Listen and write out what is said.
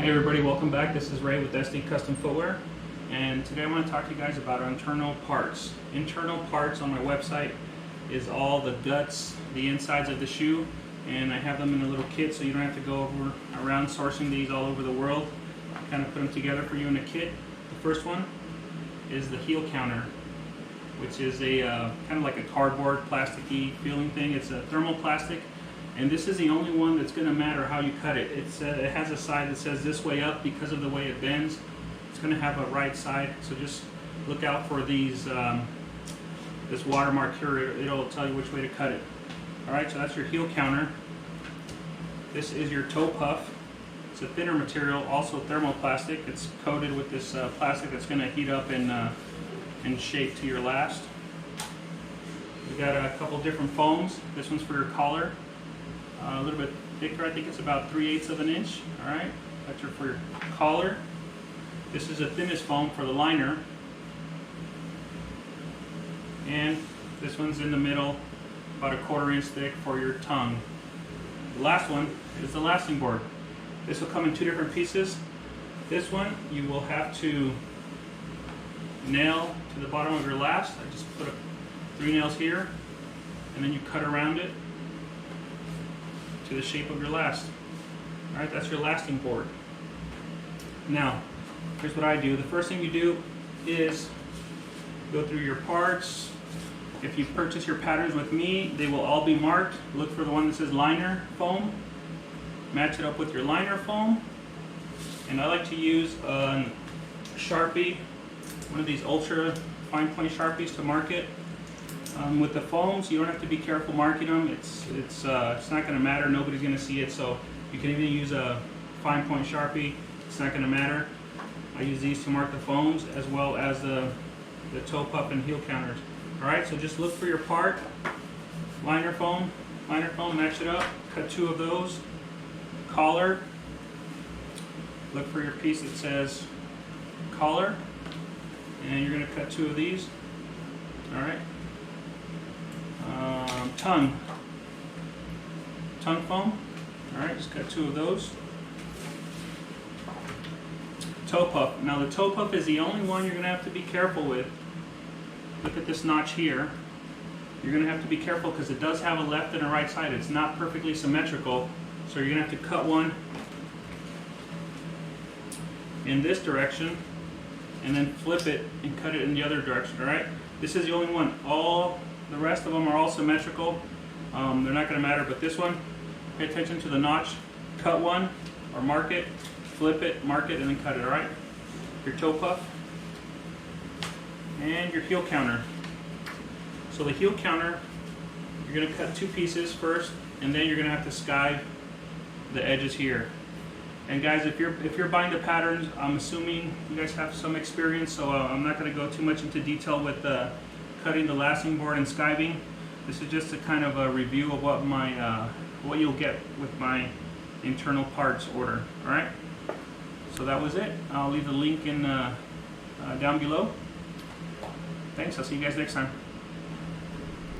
Hey everybody, welcome back. This is Ray with SD Custom Footwear, and today I want to talk to you guys about internal parts. Internal parts on my website is all the guts, the insides of the shoe, and I have them in a little kit so you don't have to go around sourcing these all over the world. I kind of put them together for you in a kit. The first one is the heel counter, which is a kind of like a cardboard plasticky feeling thing. It's a thermoplastic. And this is the only one that's going to matter how you cut it. It has a side that says this way up because of the way it bends. It's going to have a right side, so just look out for these. This watermark here, it'll tell you which way to cut it. Alright, so that's your heel counter. This is your toe puff. It's a thinner material, also thermoplastic. It's coated with this plastic that's going to heat up and shape to your last. We've got a couple different foams. This one's for your collar. A little bit thicker, I think it's about 3/8 of an inch. Alright, that's for your collar. This is the thinnest foam for the liner. And this one's in the middle, about 1/4 inch thick for your tongue. The last one is the lasting board. This will come in two different pieces. This one you will have to nail to the bottom of your last. I just put 3 nails here, and then you cut around it to the shape of your last. Alright, that's your lasting board. Now, here's what I do. The first thing you do is go through your parts. If you purchase your patterns with me, they will all be marked. Look for the one that says liner foam. Match it up with your liner foam. And I like to use a Sharpie, one of these ultra fine point Sharpies to mark it. With the foams, you don't have to be careful marking them. It's not going to matter. Nobody's going to see it. So you can even use a fine point Sharpie. It's not going to matter. I use these to mark the foams as well as the toe puff and heel counters. All right. So just look for your part. Liner foam, match it up. Cut 2 of those. Collar. Look for your piece that says collar, and you're going to cut 2 of these. All right. Tongue foam. Alright, just cut 2 of those. Toe puff. Now the toe puff is the only one you're going to have to be careful with. Look at this notch here. You're going to have to be careful because it does have a left and a right side. It's not perfectly symmetrical, so you're going to have to cut one in this direction and then flip it and cut it in the other direction. Alright? This is the only one. All the rest of them are all symmetrical. They're not going to matter, but this one, pay attention to the notch. Cut one, or mark it, flip it, mark it, and then cut it, alright? Your toe puff, and your heel counter. So the heel counter, you're going to cut 2 pieces first, and then you're going to have to skive the edges here. And guys, if you're buying the patterns, I'm assuming you guys have some experience, so I'm not going to go too much into detail with cutting the lasting board and skiving. This is just a kind of a review of what what you'll get with my internal parts order. All right. So that was it. I'll leave the link in down below. Thanks. I'll see you guys next time.